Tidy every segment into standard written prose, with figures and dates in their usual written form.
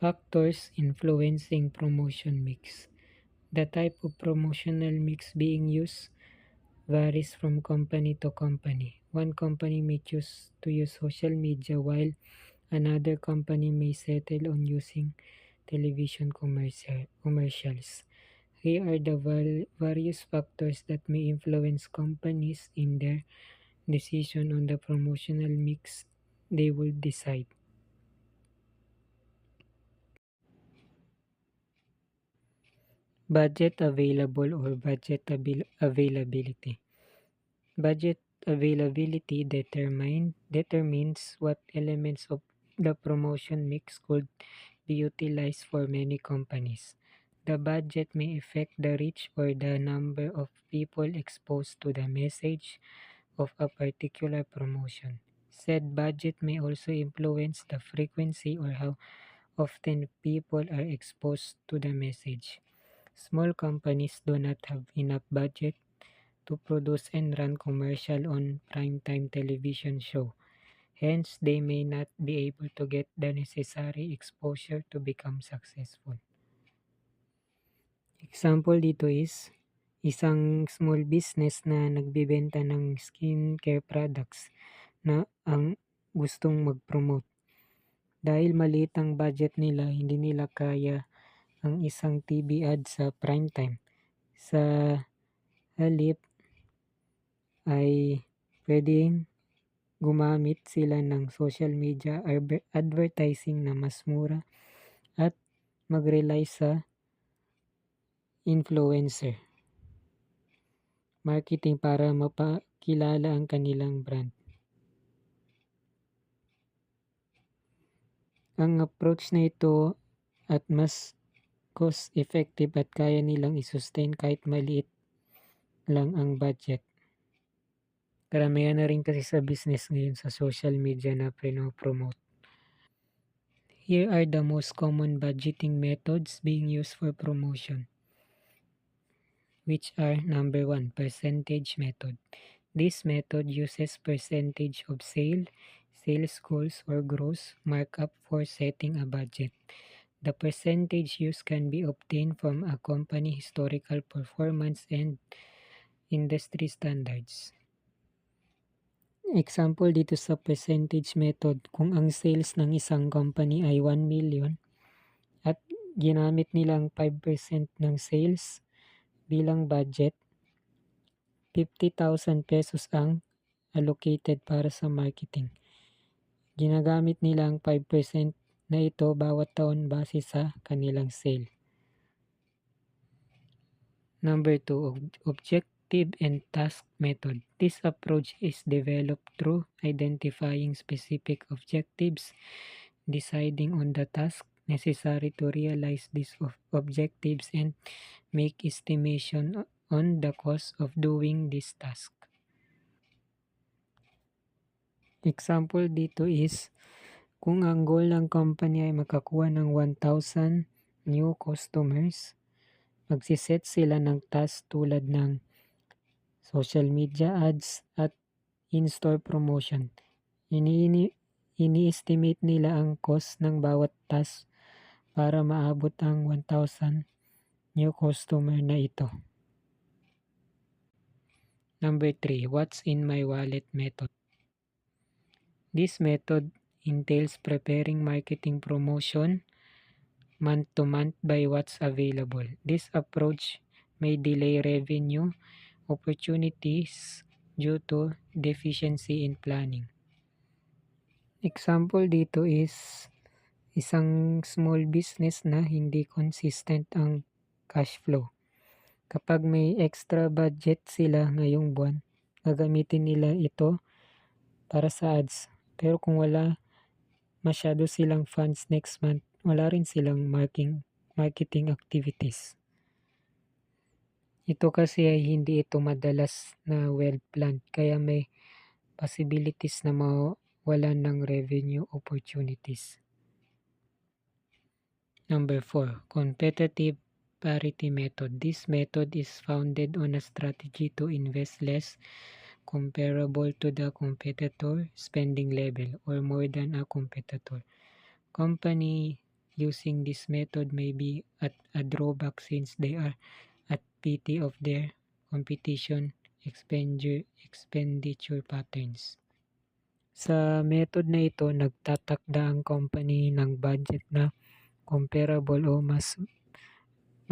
Factors influencing promotion mix. The type of promotional mix being used varies from company to company. One company may choose to use social media while another company may settle on using television commercials. Here are the various factors that may influence companies in their decision on the promotional mix they will decide. Budget available or availability. Budget availability determines what elements of the promotion mix could be utilized for many companies. The budget may affect the reach or the number of people exposed to the message of a particular promotion. Said budget may also influence the frequency or how often people are exposed to the message. Small companies do not have enough budget to produce and run commercial on primetime television show. Hence, they may not be able to get the necessary exposure to become successful. Example dito is isang small business na nagbebenta ng skincare products na ang gustong mag-promote. Dahil maliit ang budget nila, hindi nila kaya ang isang TV ad sa prime time. Sa halip ay pwedeng gumamit sila ng social media advertising na mas mura at mag-rely sa influencer marketing para mapakilala ang kanilang brand. Ang approach na ito at mas cost effective at kaya nilang i-sustain kahit maliit lang ang budget. Karamihan na rin kasi sa business ngayon sa social media na promote. Here are the most common budgeting methods being used for promotion, which are number 1, percentage method. This method uses percentage of sales goals or gross markup for setting a budget. The percentage used can be obtained from a company historical performance and industry standards. Example dito sa percentage method, kung ang sales ng isang company ay 1 million at ginamit nilang 5% ng sales bilang budget, 50,000 pesos ang allocated para sa marketing. Ginagamit nila ang 5% na ito bawat taon base sa kanilang sale. Number 2, objective and task method. This approach is developed through identifying specific objectives, deciding on the task necessary to realize these objectives, and make estimation on the cost of doing this task. Example dito is, kung ang goal ng company ay makakuha ng 1,000 new customers, magsiset sila ng task tulad ng social media ads at in-store promotion. Ini-estimate nila ang cost ng bawat task para maabot ang 1,000 new customer na ito. Number 3, what's in my wallet method. This method entails preparing marketing promotion month to month by what's available. This approach may delay revenue opportunities due to deficiency in planning. Example dito is isang small business na hindi consistent ang cash flow. Kapag may extra budget sila ngayong buwan, gagamitin nila ito para sa ads. Pero kung wala masyado silang funds next month, wala rin silang marketing activities. Ito kasi ay hindi ito madalas na well-planned, kaya may possibilities na mawalan ng revenue opportunities. Number 4, competitive parity method. This method is founded on a strategy to invest less comparable to the competitor spending level or more than a competitor. Company Using this method may be at a drawback since they are at pity of their competition expenditure patterns. Sa method na ito, nagtatakda ang company ng budget na comparable o mas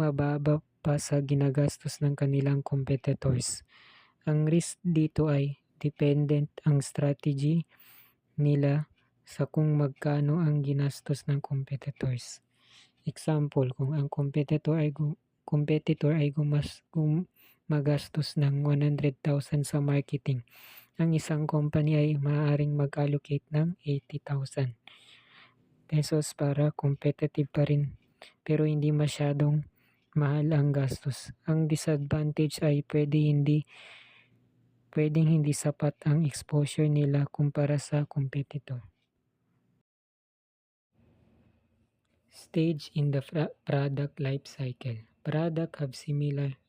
mababa pa sa ginagastos ng kanilang competitors. Ang risk dito ay dependent ang strategy nila sa kung magkano ang ginastos ng competitors. Example, kung ang competitor ay magastos ng 100,000 sa marketing, ang isang company ay maaaring mag-allocate ng 80,000 pesos para competitive pa rin pero hindi masyadong mahal ang gastos. Ang disadvantage ay pwedeng hindi sapat ang exposure nila kumpara sa competitor. Stage in the product life cycle. Products have similar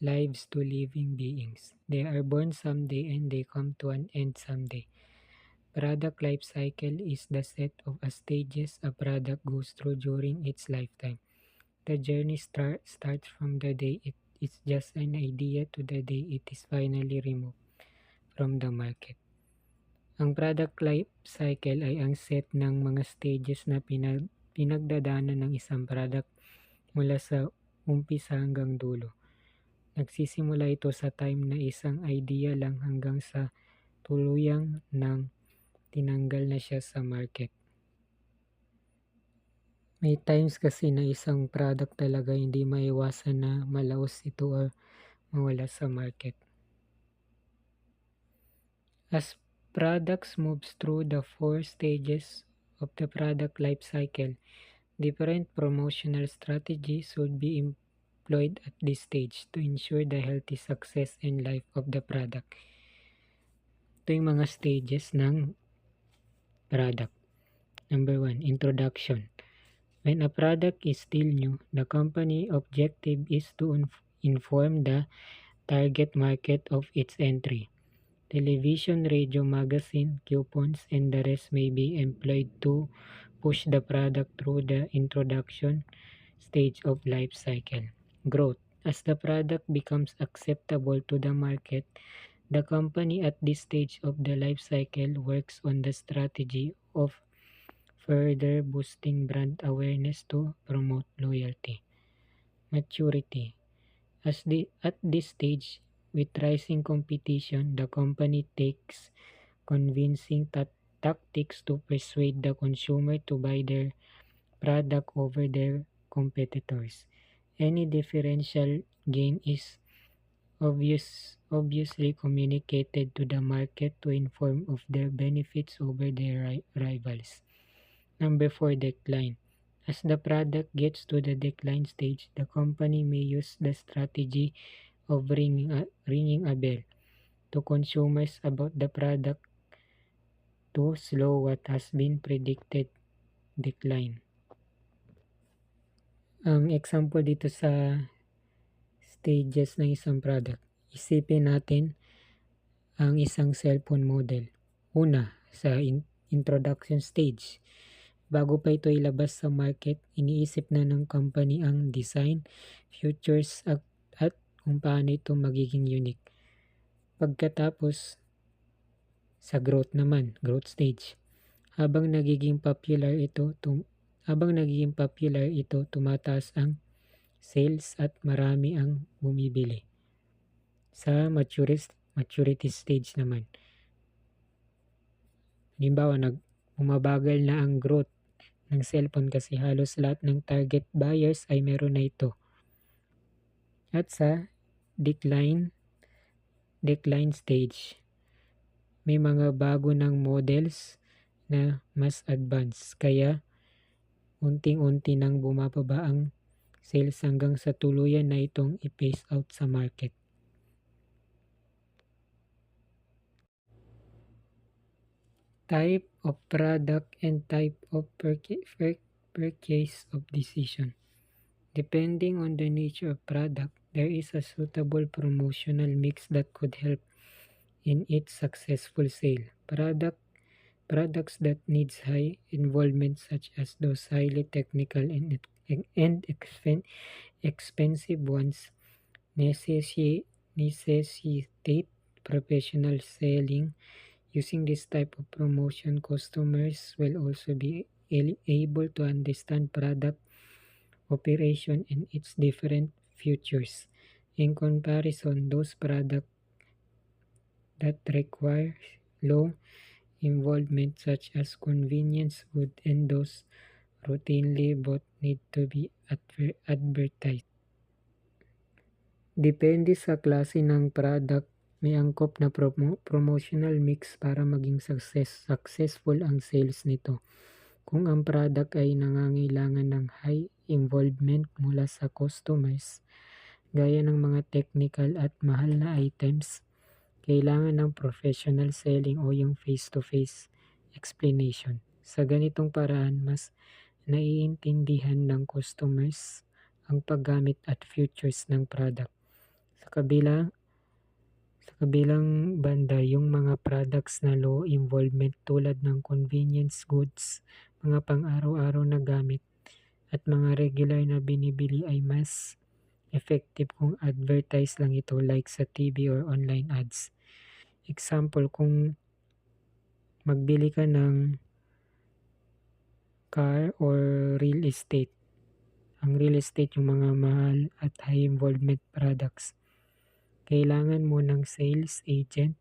lives to living beings. They are born someday and they come to an end someday. Product life cycle is the set of stages a product goes through during its lifetime. The journey starts from the day it is just an idea to the day it is finally removed from the market. Ang product life cycle ay ang set ng mga stages na pinagdadaanan ng isang product mula sa umpisa hanggang dulo. Nagsisimula ito sa time na isang idea lang hanggang sa tuluyang nang tinanggal na siya sa market. May times kasi na isang product talaga hindi maiwasan na malaos ito or mawala sa market. As products moves through the 4 stages of the product life cycle, different promotional strategies should be employed at this stage to ensure the healthy success and life of the product. Ito yung mga stages ng product. Number 1, introduction. When a product is still new, the company objective is to inform the target market of its entry. Television, radio, magazine, coupons, and the rest may be employed to push the product through the introduction stage of life cycle. Growth. As the product becomes acceptable to the market, the company at this stage of the life cycle works on the strategy of further boosting brand awareness to promote loyalty. Maturity. At this stage, with rising competition, the company takes convincing tactics to persuade the consumer to buy their product over their competitors. Any differential gain is obviously communicated to the market to inform of their benefits over their rivals. Number 4, decline. As the product gets to the decline stage, the company may use the strategy of ringing a bell to consumers about the product to slow what has been predicted decline. Ang example dito sa stages ng isang product, isipin natin ang isang cellphone model. Una, sa introduction stage. Bago pa ito ilabas sa market, iniisip na ng company ang design, features at kung paano ito magiging unique. Pagkatapos, sa growth stage. Habang nagiging popular ito, tumataas ang sales at marami ang bumibili. Sa maturity stage naman. Halimbawa, bumabagal na ang growth ng cellphone kasi halos lahat ng target buyers ay meron na ito. At sa decline stage, may mga bago ng models na mas advanced. Kaya unting-unti nang bumababa ang sales hanggang sa tuluyan na itong i-phase out sa market. Type of product and type of purchase of decision. Depending on the nature of product, there is a suitable promotional mix that could help in its successful sale. Products that needs high involvement such as those highly technical and expensive ones necessitate professional selling. Using this type of promotion, customers will also be able to understand product operation and its different features. In comparison, those products that require low involvement such as convenience goods and those routinely bought need to be advertised. Depende sa klase ng product, may angkop na promotional mix para maging successful ang sales nito. Kung ang product ay nangangailangan ng high involvement mula sa customers, gaya ng mga technical at mahal na items, kailangan ng professional selling o yung face-to-face explanation. Sa ganitong paraan, mas naiintindihan ng customers ang paggamit at features ng product. Sa kabilang banda, yung mga products na low involvement tulad ng convenience goods, mga pang-araw-araw na gamit, at mga regular na binibili ay mas effective kung advertise lang ito like sa TV or online ads. Example, kung magbili ka ng car or real estate. Ang real estate yung mga mahal at high involvement products. Kailangan mo ng sales agent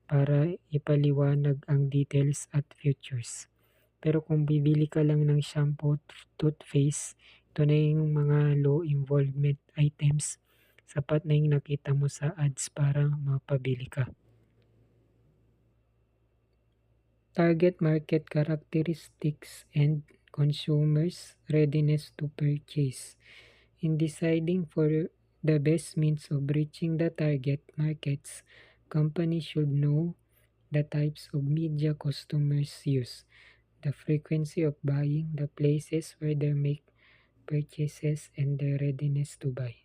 para ipaliwanag ang details at features. Pero kung bibili ka lang ng shampoo, toothpaste, ito na yung mga low involvement items, sapat na yung nakita mo sa ads para mapabili ka. Target market characteristics and consumers' readiness to purchase. In deciding for the best means of reaching the target markets, companies should know the types of media customers use, the frequency of buying, the places where they make purchases, and their readiness to buy.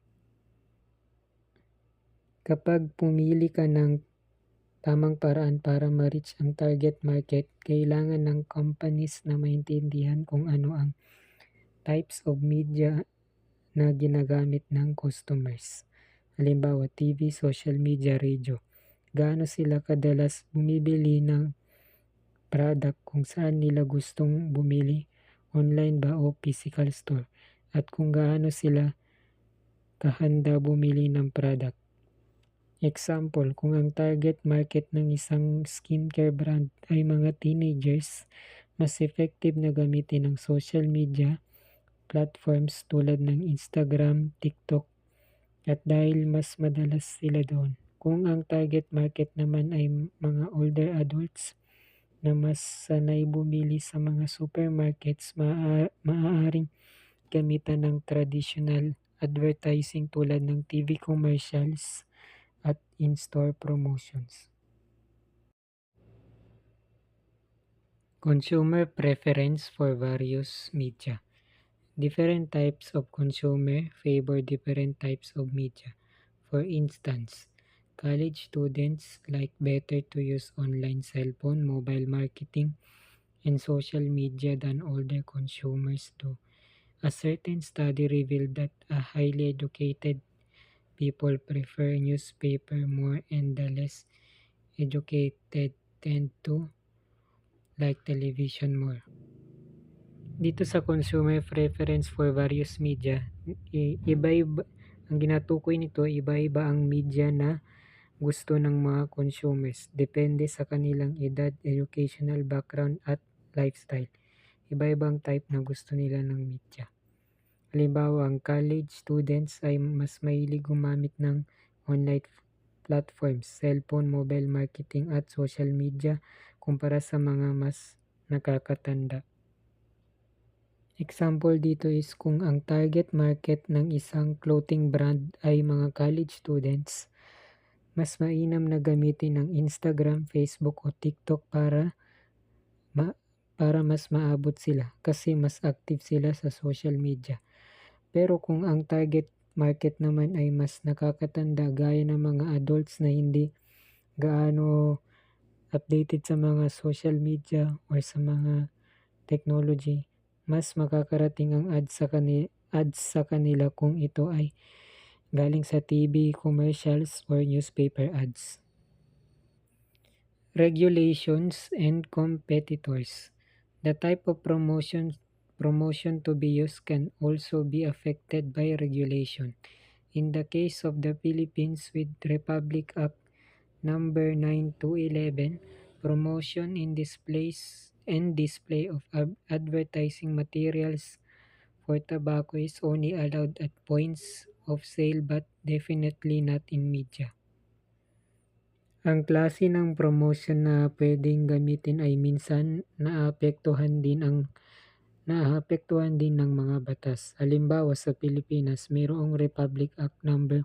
Kapag pumili ka ng tamang paraan para ma-reach ang target market, kailangan ng companies na maintindihan kung ano ang types of media na ginagamit ng customers. Halimbawa, TV, social media, radio. Gaano sila kadalas bumibili ng product, kung saan nila gustong bumili, online ba o physical store, at kung gaano sila kahanda bumili ng product. Example, kung ang target market ng isang skincare brand ay mga teenagers, mas effective na gamitin ang social media platforms tulad ng Instagram, TikTok, at dahil mas madalas sila doon. Kung ang target market naman ay mga older adults na mas sanay bumili sa mga supermarkets, maaaring gamitan ng traditional advertising tulad ng TV commercials at in-store promotions. Consumer preference for various media. Different types of consumer favor different types of media. For instance, college students like better to use online cell phone, mobile marketing, and social media than older consumers do. A certain study revealed that a highly educated people prefer newspaper more and the less educated tend to like television more. Dito sa consumer preference for various media, iba-iba ang ginatukoy nito, iba-iba ang media na gusto ng mga consumers. Depende sa kanilang edad, educational background at lifestyle. Iba-ibang type na gusto nila ng media. Halimbawa, ang college students ay mas mahilig gumamit ng online platforms, cellphone, mobile marketing at social media kumpara sa mga mas nakakatanda. Example dito is kung ang target market ng isang clothing brand ay mga college students, mas mainam na gamitin ang Instagram, Facebook o TikTok para mas maabot sila kasi mas active sila sa social media. Pero kung ang target market naman ay mas nakakatanda gaya ng mga adults na hindi gaano updated sa mga social media or sa mga technology, mas makakarating ang ads sa kanila kung ito ay galing sa TV, commercials, or newspaper ads. Regulations and competitors. The type of promotion to be used can also be affected by regulation. In the case of the Philippines with Republic Act number 9211, promotion in displays and display of advertising materials for tobacco is only allowed at points of sale but definitely not in media. Ang klase ng promotion na pwedeng gamitin ay minsan naapektuhan din ng mga batas. Halimbawa sa Pilipinas, mayroong Republic Act number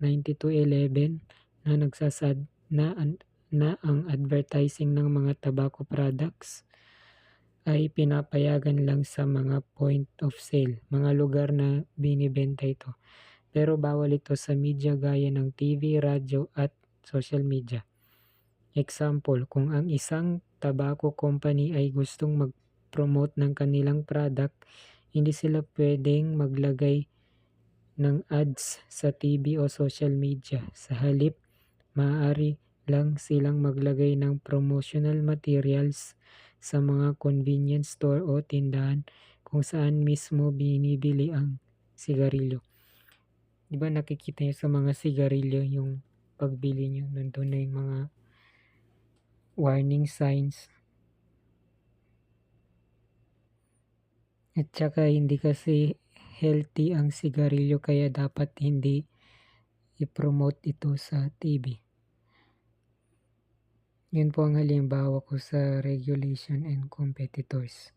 9211 na nagsasad na ang advertising ng mga tobacco products ay pinapayagan lang sa mga point of sale, mga lugar na binibenta ito. Pero bawal ito sa media gaya ng TV, radyo at social media. Example, kung ang isang tobacco company ay gustong mag-promote ng kanilang product, hindi sila pwedeng maglagay ng ads sa TV o social media. Sa halip, maaari lang silang maglagay ng promotional materials sa mga convenience store o tindahan kung saan mismo binibili ang sigarilyo. Diba nakikita nyo sa mga sigarilyo yung pagbili nyo, nandun na yung mga warning signs. At saka hindi kasi healthy ang sigarilyo kaya dapat hindi i-promote ito sa TV. Yun po ang halimbawa ko sa regulation and competitors.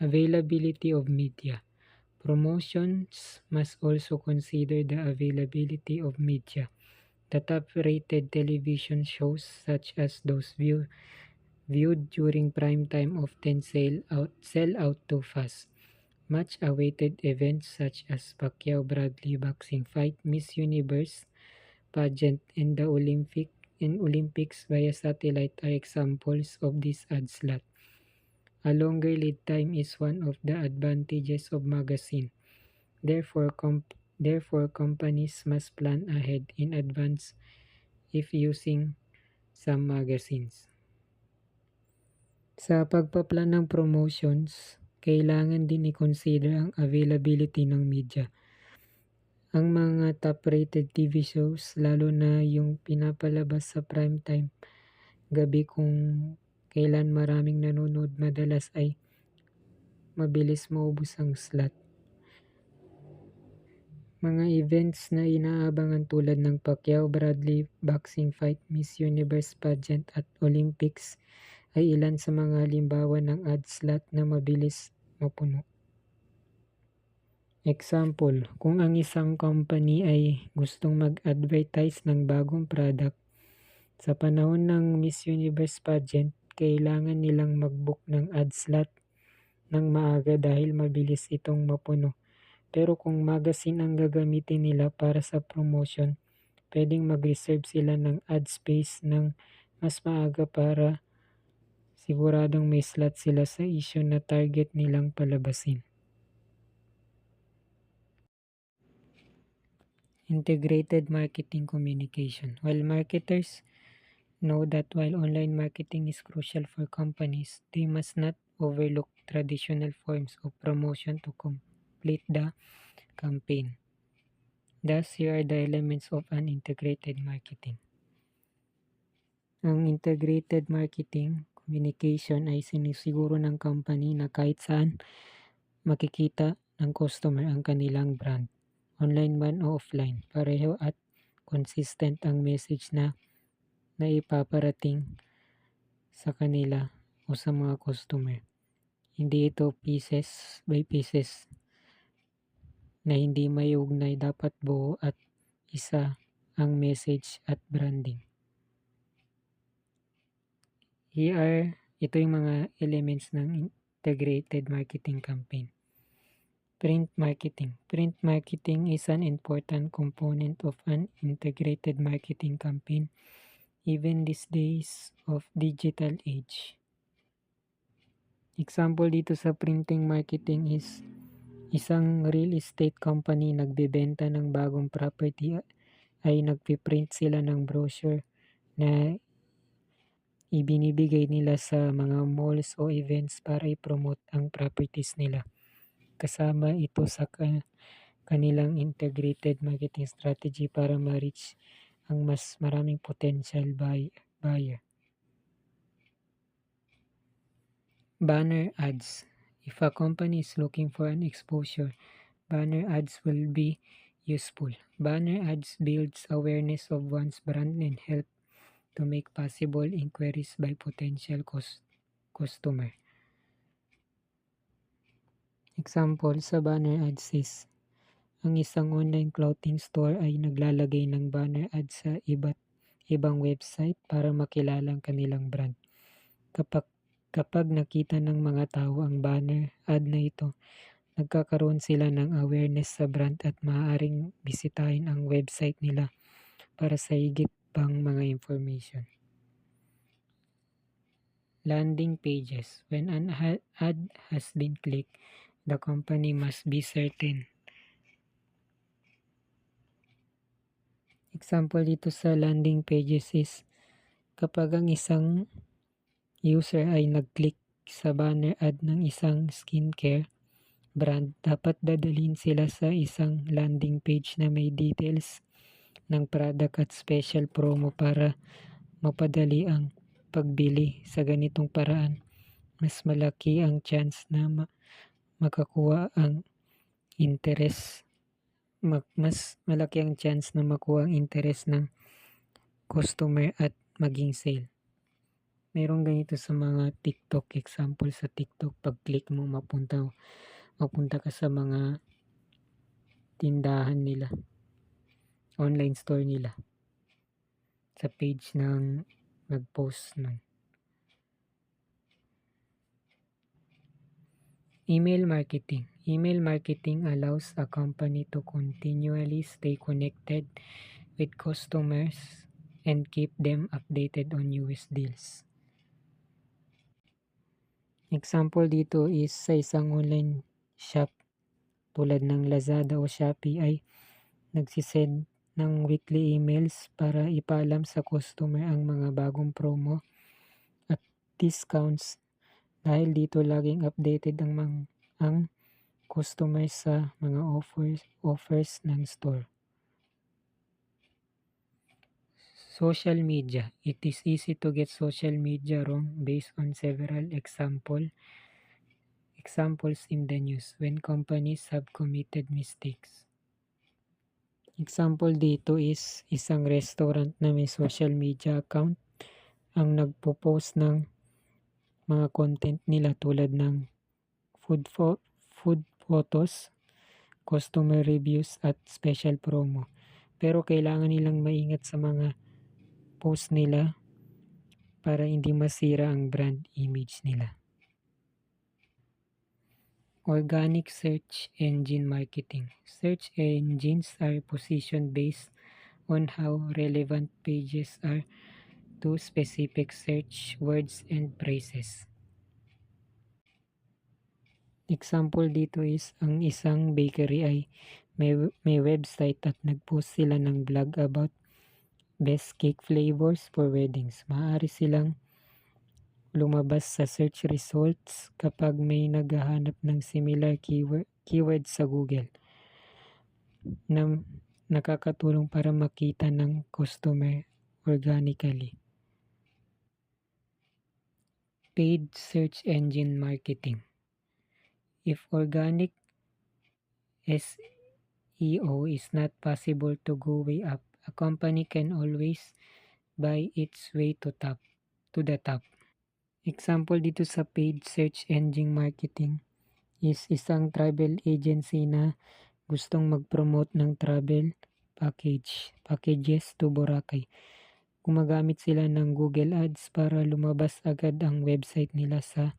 Availability of media. Promotions must also consider the availability of media. The top-rated television shows such as those viewed during prime time often sell out too fast. Much awaited events such as Pacquiao-Bradley boxing fight, Miss Universe pageant, and the Olympics via satellite are examples of this ad slot. A longer lead time is one of the advantages of magazine. Therefore, companies must plan ahead in advance if using some magazines. Sa pagpaplan ng promotions, kailangan din i-consider ang availability ng media. Ang mga top-rated TV shows, lalo na yung pinapalabas sa prime time gabi kung kailan maraming nanonood, madalas ay mabilis maubos ang slot. Mga events na inaabangan tulad ng Pacquiao-Bradley boxing fight, Miss Universe pageant at Olympics ay ilan sa mga halimbawa ng ad slot na mabilis mapuno. Example, kung ang isang company ay gustong mag-advertise ng bagong product, sa panahon ng Miss Universe pageant, kailangan nilang mag-book ng ad slot ng maaga dahil mabilis itong mapuno. Pero kung magazine ang gagamitin nila para sa promotion, pwedeng mag-reserve sila ng ad space ng mas maaga para siguradong may slot sila sa issue na target nilang palabasin. Integrated marketing communication. While marketers know that while online marketing is crucial for companies, they must not overlook traditional forms of promotion to complete the campaign. Thus, here are the elements of an integrated marketing. Ang integrated marketing communication ay sinisiguro ng company na kahit saan makikita ng customer ang kanilang brand, online man o offline, pareho at consistent ang message na naipaparating sa kanila o sa mga customer. Hindi ito pieces by pieces na hindi may ugnay, dapat buo at isa ang message at branding. Ito yung mga elements ng integrated marketing campaign. Print marketing. Print marketing is an important component of an integrated marketing campaign even these days of digital age. Example dito sa printing marketing is isang real estate company nagbebenta ng bagong property ay nagpiprint sila ng brochure na ibinibigay nila sa mga malls o events para i-promote ang properties nila. Kasama ito sa kanilang integrated marketing strategy para ma-reach ang mas maraming potential buyer. Banner ads. If a company is looking for an exposure, banner ads will be useful. Banner ads builds awareness of one's brand and help to make possible inquiries by potential customer. Example sa banner ads is, ang isang online clothing store ay naglalagay ng banner ads sa iba't ibang website para makilala ang kanilang brand. Kapag nakita ng mga tao ang banner ad na ito, nagkakaroon sila ng awareness sa brand at maaaring bisitahin ang website nila para sa higit pang mga information. Landing pages. When an ad has been clicked, the company must be certain. Example dito sa landing pages is, kapag ang isang user ay nag-click sa banner ad ng isang skincare brand, dapat dadalhin sila sa isang landing page na may details ng product at special promo para mapadali ang pagbili. Sa ganitong paraan, mas malaki ang chance na makakuha ang interest mas malaki ang chance na makuha ang interest ng customer at maging sale. Merong ganito sa mga TikTok. Example sa TikTok, pag click mo mapunta ka sa mga tindahan nila, online store nila, sa page ng nag-post nun. Email marketing. Email marketing allows a company to continually stay connected with customers and keep them updated on newest deals. Example dito is sa isang online shop tulad ng Lazada o Shopee ay nagsisend ng weekly emails para ipaalam sa customer ang mga bagong promo at discounts. Dahil dito laging updated ang customer sa mga offers ng store. Social media. It is easy to get social media wrong based on several examples in the news when companies have committed mistakes. Example dito is isang restaurant na may social media account ang nagpo-post ng mga content nila tulad ng food photos, customer reviews at special promo. Pero kailangan nilang maingat sa mga post nila para hindi masira ang brand image nila. Organic search engine marketing. Search engines are positioned based on how relevant pages are to specific search words and phrases. Example dito is, ang isang bakery ay may website at nag-post sila ng blog about best cake flavors for weddings. Maaari silang lumabas sa search results kapag may naghahanap ng similar keyword sa Google na nakakatulong para makita ng customer organically. Paid search engine marketing. If organic SEO is not possible to go way up, a company can always buy its way to the top. Example dito sa paid search engine marketing is isang travel agency na gustong mag-promote ng travel packages to Boracay. Gumagamit sila ng Google Ads para lumabas agad ang website nila sa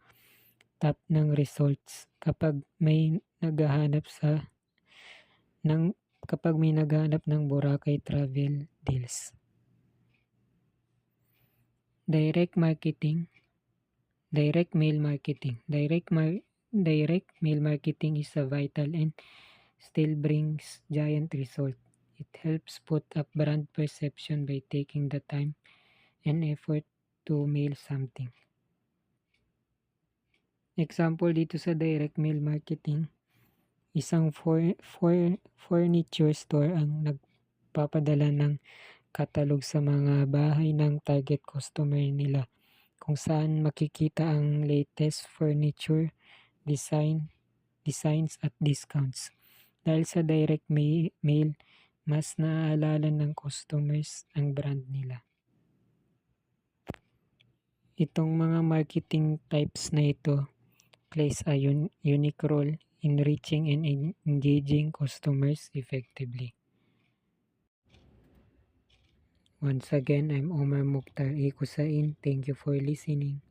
top ng results kapag may naghahanap ng Boracay travel deals. Direct marketing, direct mail marketing. Direct mail marketing is a vital and still brings giant result. It helps put up brand perception by taking the time and effort to mail something. Example dito sa direct mail marketing, isang furniture store ang nagpapadala ng katalog sa mga bahay ng target customer nila, kung saan makikita ang latest furniture, designs at discounts. Dahil sa direct mail, mas naaalala ng customers ang brand nila. Itong mga marketing types na ito plays a unique role in reaching and engaging customers effectively. Once again, I'm Omar Mukhtar Ikusain. Thank you for listening.